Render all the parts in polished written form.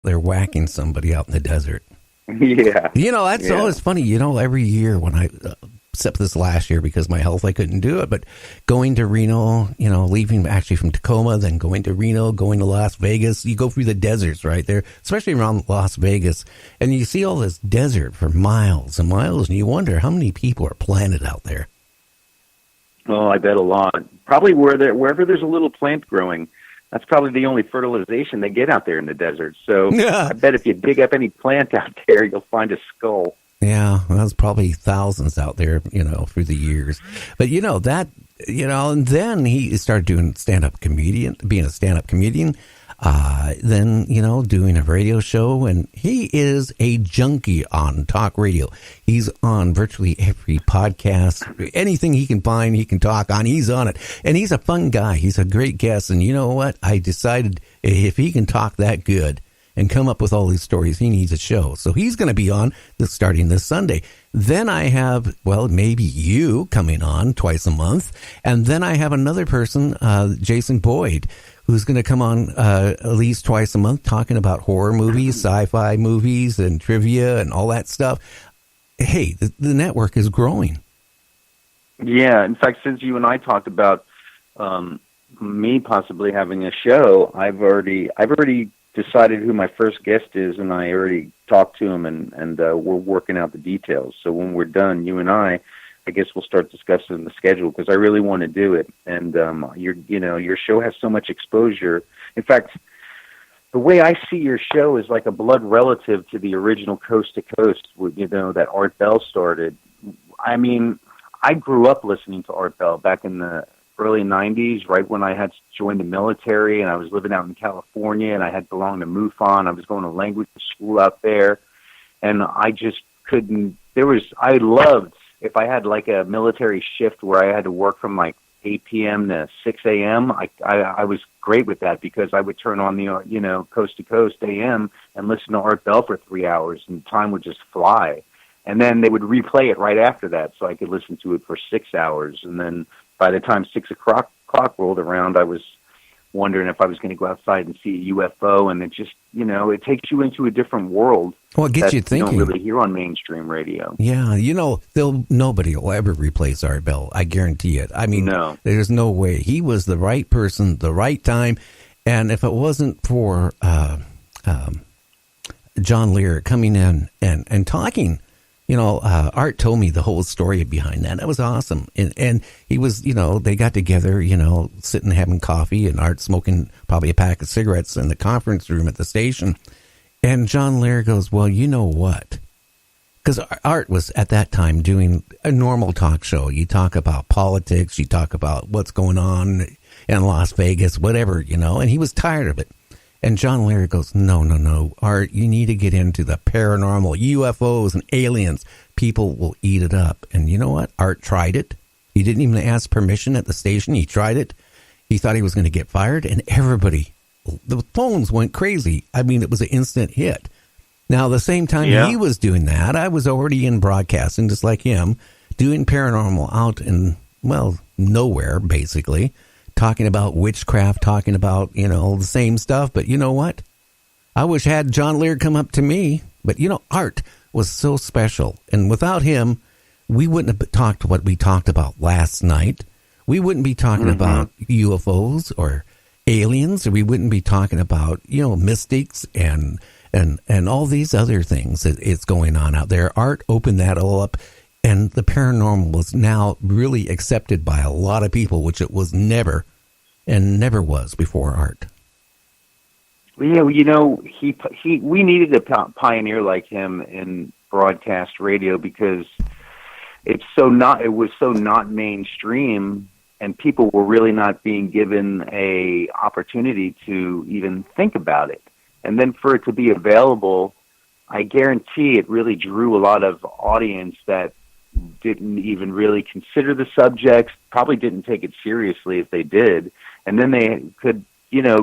they're whacking somebody out in the desert. Yeah. That's always funny. Every year when I, except this last year because my health, I couldn't do it, but going to Reno, leaving actually from Tacoma, then going to Reno, going to Las Vegas, you go through the deserts right there, especially around Las Vegas, and you see all this desert for miles and miles, and you wonder how many people are planted out there. Oh, I bet a lot. Probably wherever there's a little plant growing. That's probably the only fertilization they get out there in the desert. So I bet if you dig up any plant out there, you'll find a skull. Yeah, there's probably thousands out there, through the years. But, and then he started doing being a stand-up comedian, then, doing a radio show. And he is a junkie on talk radio. He's on virtually every podcast. Anything he can find, he can talk on. He's on it. And he's a fun guy. He's a great guest. And you know what? I decided if he can talk that good and come up with all these stories, he needs a show. So he's going to be on starting this Sunday. Then I have, maybe you coming on twice a month. And then I have another person, Jason Boyd, who's going to come on at least twice a month talking about horror movies, sci-fi movies, and trivia and all that stuff. Hey, the network is growing. Yeah. In fact, since you and I talked about me possibly having a show, I've already decided who my first guest is, and I already talked to him, and we're working out the details. So when we're done, you and I guess we'll start discussing the schedule, because I really want to do it. And your show has so much exposure. In fact, the way I see your show is like a blood relative to the original Coast to Coast, that Art Bell started. I mean, I grew up listening to Art Bell back in the early 90s, right when I had joined the military, and I was living out in California, and I had belonged to MUFON. I was going to language school out there, and I just couldn't. I loved, if I had like a military shift where I had to work from like 8 p.m. to 6 a.m., I was great with that, because I would turn on the, Coast to Coast AM and listen to Art Bell for 3 hours, and time would just fly. And then they would replay it right after that, so I could listen to it for 6 hours. And then by the time 6 o'clock rolled around, I was wondering if I was going to go outside and see a UFO, and it just, it takes you into a different world. Well, it gets you thinking. You don't really hear on mainstream radio. Yeah, nobody will ever replace Art Bell. I guarantee it. I mean, no. There's no way. He was the right person, the right time, and if it wasn't for John Lear coming in and talking, Art told me the whole story behind that. That was awesome. And he was, they got together, sitting having coffee, and Art smoking probably a pack of cigarettes in the conference room at the station. And John Lear goes, well, you know what? Because Art was at that time doing a normal talk show. You talk about politics, you talk about what's going on in Las Vegas, whatever, and he was tired of it. And John Lear goes, no, Art, you need to get into the paranormal, UFOs and aliens. People will eat it up. And you know what? Art tried it. He didn't even ask permission at the station. He tried it. He thought he was going to get fired, and everybody, the phones went crazy. I mean, it was an instant hit. Now, the same time he was doing that, I was already in broadcasting, just like him, doing paranormal out in, nowhere, basically. Talking about witchcraft, talking about, the same stuff. But you know what? I wish I had John Lear come up to me. But, Art was so special. And without him, we wouldn't have talked what we talked about last night. We wouldn't be talking about UFOs or aliens. Or we wouldn't be talking about, mystics and all these other things that is going on out there. Art opened that all up. And the paranormal is now really accepted by a lot of people, which it was never was before Art. Yeah, we needed a pioneer like him in broadcast radio, because it was so not mainstream, and people were really not being given a opportunity to even think about it. And then for it to be available, I guarantee it really drew a lot of audience that didn't even really consider the subjects, probably didn't take it seriously if they did. And then they could,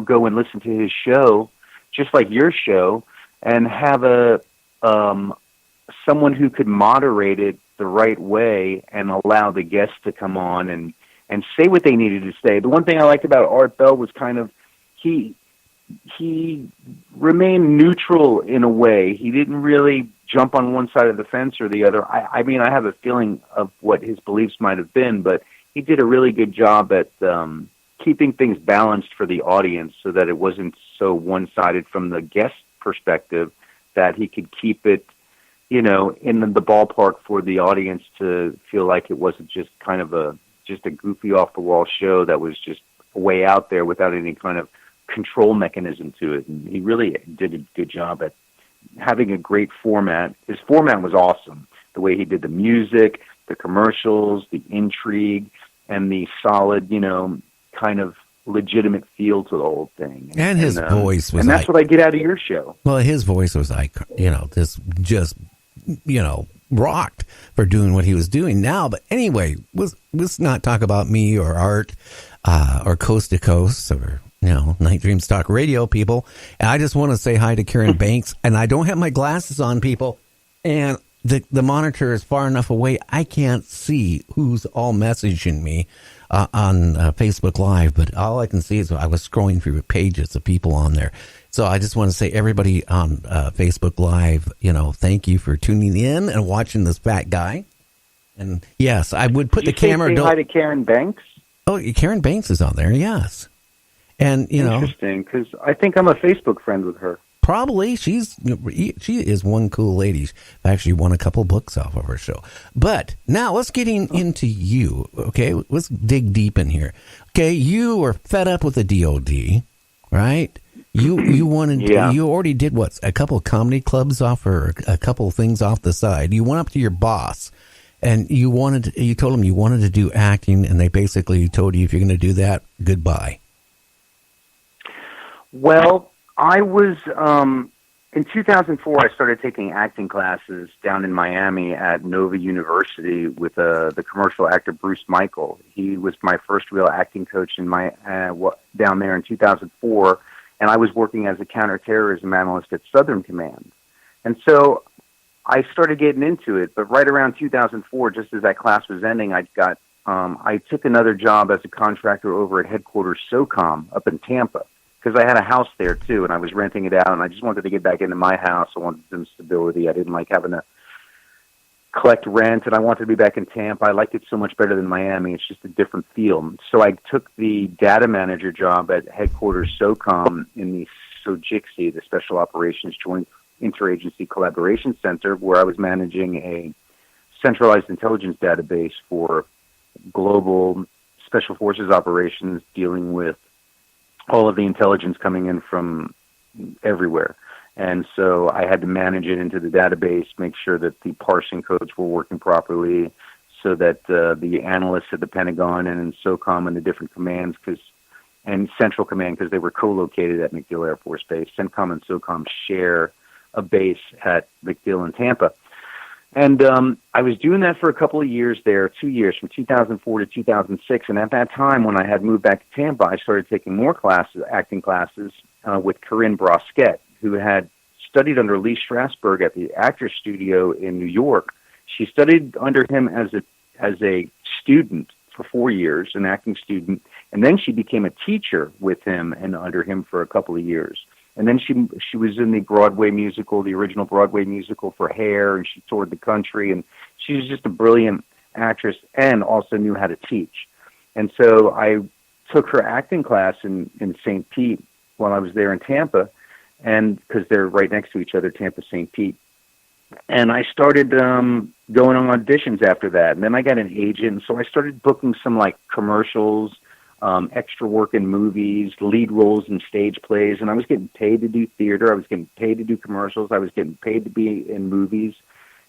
go and listen to his show, just like your show, and have someone who could moderate it the right way and allow the guests to come on and say what they needed to say. The one thing I liked about Art Bell was kind of, he he remained neutral in a way. He didn't really jump on one side of the fence or the other. I mean, I have a feeling of what his beliefs might have been, but he did a really good job at keeping things balanced for the audience so that it wasn't so one-sided from the guest perspective, that he could keep it, you know, in the ballpark for the audience to feel like it wasn't just kind of a goofy off-the-wall show that was just way out there without any kind of control mechanism to it. And he really did a good job at having a great format. His format was awesome. The way he did the music, the commercials, the intrigue, and the solid, you know, kind of legitimate feel to the whole thing. And his voice was, and that's what I get out of your show. Well, his voice was like, you know, this just, you know, rocked for doing what he was doing now. But anyway, let's not talk about me or Art or Coast to Coast or, you know, Night Dreams Talk Radio people. And I just want to say hi to Karen Banks. And I don't have my glasses on, people. And the monitor is far enough away, I can't see who's all messaging me on Facebook Live. But all I can see is I was scrolling through pages of people on there. So I just want to say, everybody on Facebook Live, you know, thank you for tuning in and watching this fat guy. And yes, I would put the camera. Say hi to Karen Banks. Oh, Karen Banks is on there. Yes, and you know, interesting, because I think I'm a Facebook friend with her. Probably she is one cool lady. I actually won a couple books off of her show. But now let's get into you. Okay, let's dig deep in here. Okay, you were fed up with the DOD, right? You wanted, you already did what, a couple of comedy clubs off, or a couple of things off the side. You went up to your boss and you told him you wanted to do acting, and they basically told you, if you're going to do that, goodbye. Well, I was, in 2004, I started taking acting classes down in Miami at Nova University with the commercial actor Bruce Michael. He was my first real acting coach in down there in 2004. And I was working as a counterterrorism analyst at Southern Command. And so I started getting into it. But right around 2004, just as that class was ending, I took another job as a contractor over at headquarters SOCOM up in Tampa, because I had a house there too, and I was renting it out, and I just wanted to get back into my house. I wanted some stability. I didn't like having to collect rent, and I wanted to be back in Tampa. I liked it so much better than Miami. It's just a different feel. So I took the data manager job at headquarters SOCOM in the SOGICSI, the Special Operations Joint Interagency Collaboration Center, where I was managing a centralized intelligence database for global special forces operations, dealing with all of the intelligence coming in from everywhere. And so I had to manage it into the database, make sure that the parsing codes were working properly, so that the analysts at the Pentagon and in SOCOM and the different commands, and Central Command, because they were co-located at MacDill Air Force Base. CENTCOM and SOCOM share a base at MacDill in Tampa. And I was doing that for a couple of years there, 2 years, from 2004 to 2006. And at that time, when I had moved back to Tampa, I started taking more classes, acting classes, with Corinne Brosquette, who had studied under Lee Strasberg at the Actors Studio in New York. She studied under him as a student for 4 years, an acting student, and then she became a teacher with him and under him for a couple of years. And then she was in the Broadway musical, the original Broadway musical for Hair, and she toured the country, and she was just a brilliant actress and also knew how to teach. And so I took her acting class in St. Pete while I was there in Tampa, and because they're right next to each other, Tampa, St. Pete. And I started going on auditions after that. And then I got an agent, and so I started booking some like commercials, extra work in movies, lead roles in stage plays, and I was getting paid to do theater. I was getting paid to do commercials. I was getting paid to be in movies.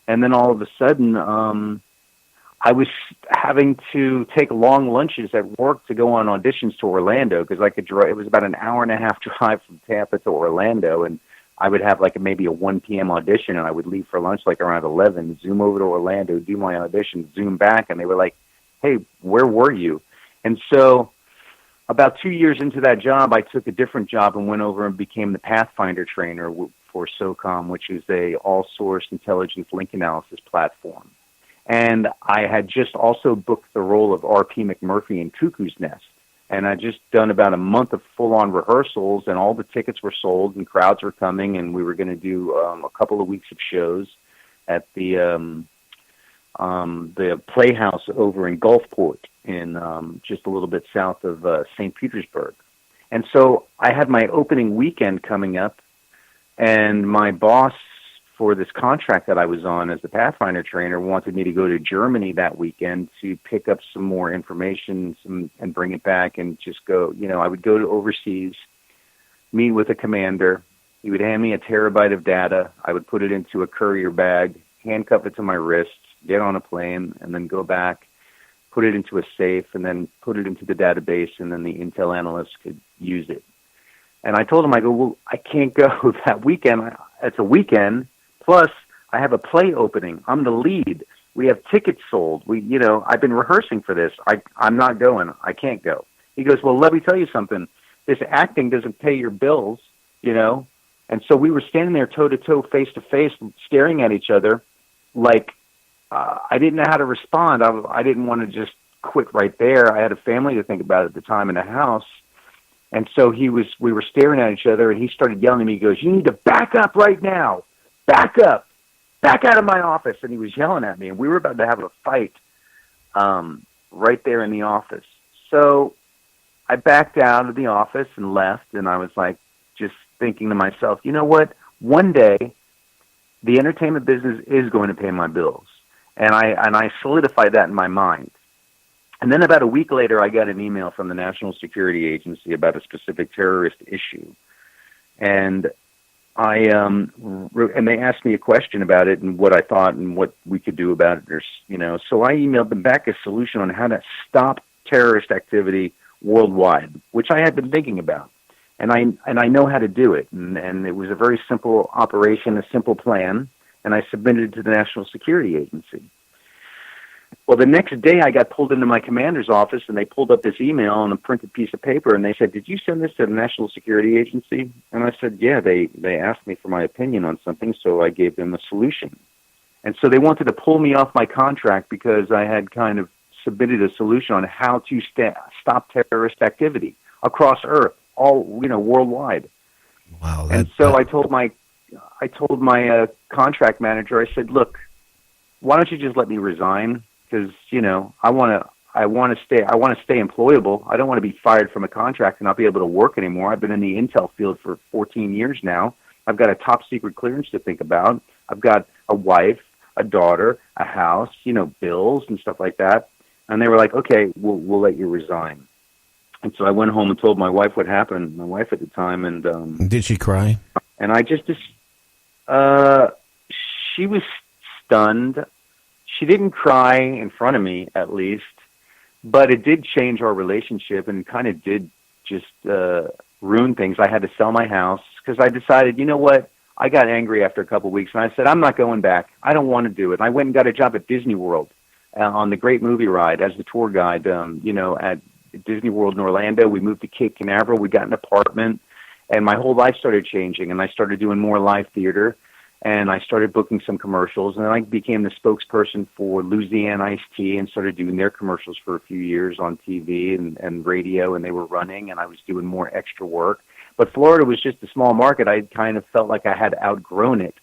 And then all of a sudden, I was having to take long lunches at work to go on auditions to Orlando, because I could drive. It was about an hour and a half drive from Tampa to Orlando, and I would have like maybe a 1 p.m. audition, and I would leave for lunch like around 11, zoom over to Orlando, do my audition, zoom back, and they were like, "Hey, where were you?" And so about 2 years into that job, I took a different job and went over and became the Pathfinder trainer for SOCOM, which is a all-source intelligence link analysis platform. And I had just also booked the role of R.P. McMurphy in Cuckoo's Nest, And I just done about a month of full-on rehearsals, and all the tickets were sold, and crowds were coming, and we were going to do a couple of weeks of shows at the Playhouse over in Gulfport, in just a little bit south of St. Petersburg. And so I had my opening weekend coming up, and my boss for this contract that I was on as the Pathfinder trainer wanted me to go to Germany that weekend to pick up some more information and bring it back and just go, I would go to overseas, meet with a commander. He would hand me a terabyte of data. I would put it into a courier bag, handcuff it to my wrist, get on a plane, and then go back, put it into a safe, and then put it into the database, and then the intel analysts could use it. And I told him, I go, well, I can't go that weekend. It's a weekend. Plus, I have a play opening. I'm the lead. We have tickets sold. I've been rehearsing for this. I'm not going. I can't go. He goes, well, let me tell you something. This acting doesn't pay your bills, And so we were standing there toe-to-toe, face-to-face, staring at each other like I didn't know how to respond. I didn't want to just quit right there. I had a family to think about at the time in the house. And so we were staring at each other, and he started yelling at me. He goes, you need to back up right now. Back up. Back out of my office. And he was yelling at me, and we were about to have a fight right there in the office. So I backed out of the office and left, and I was like just thinking to myself, you know what? One day, the entertainment business is going to pay my bills. And I solidified that in my mind. And then about a week later, I got an email from the National Security Agency about a specific terrorist issue. And and they asked me a question about it and what I thought and what we could do about it. So I emailed them back a solution on how to stop terrorist activity worldwide, which I had been thinking about. And I know how to do it. And it was a very simple operation, a simple plan. And I submitted it to the National Security Agency. Well, the next day I got pulled into my commander's office, and they pulled up this email on a printed piece of paper, and they said, did you send this to the National Security Agency? And I said, yeah, they asked me for my opinion on something, so I gave them a solution. And so they wanted to pull me off my contract because I had kind of submitted a solution on how to stop terrorist activity across Earth, all, worldwide. Wow. And so I told my contract manager, I said, look, why don't you just let me resign? Because, I want to stay employable. I don't want to be fired from a contract and not be able to work anymore. I've been in the intel field for 14 years now. I've got a top secret clearance to think about. I've got a wife, a daughter, a house, bills and stuff like that. And they were like, okay, we'll let you resign. And so I went home and told my wife what happened, my wife at the time. And did she cry? And I she was stunned. She didn't cry in front of me, at least, but it did change our relationship and kind of did just ruin things. I had to sell my house because I decided, you know what? I got angry after a couple of weeks, and I said, I'm not going back. I don't want to do it. And I went and got a job at Disney World on the Great Movie Ride as the tour guide, at Disney World in Orlando. We moved to Cape Canaveral. We got an apartment, and my whole life started changing, and I started doing more live theater. And I started booking some commercials, and then I became the spokesperson for Louisiana Iced Tea and started doing their commercials for a few years on TV and radio, and they were running, and I was doing more extra work. But Florida was just a small market. I kind of felt like I had outgrown it.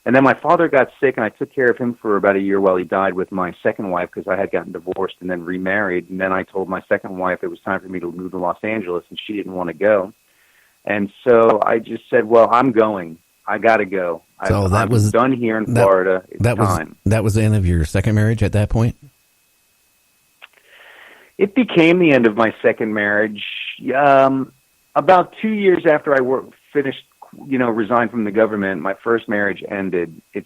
And then my father got sick, and I took care of him for about a year while he died with my second wife because I had gotten divorced and then remarried. And then I told my second wife it was time for me to move to Los Angeles, and she didn't want to go. And so I just said, well, I'm going. I got to go. So I was done here in Florida. That was the end of your second marriage at that point? It became the end of my second marriage. About 2 years after I finished, resigned from the government, my first marriage ended. I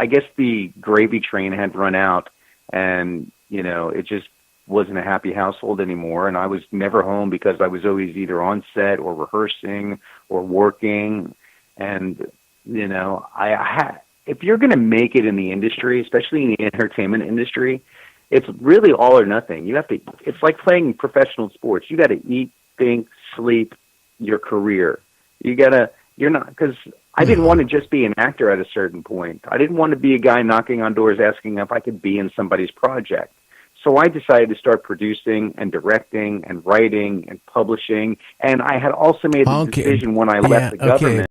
guess the gravy train had run out, and, it just wasn't a happy household anymore, and I was never home because I was always either on set or rehearsing or working. And if you're going to make it in the industry, especially in the entertainment industry, it's really all or nothing. It's like playing professional sports. You got to eat, think, sleep your career. Because I didn't want to just be an actor at a certain point. I didn't want to be a guy knocking on doors asking if I could be in somebody's project. So I decided to start producing and directing and writing and publishing. And I had also made the decision when I left the government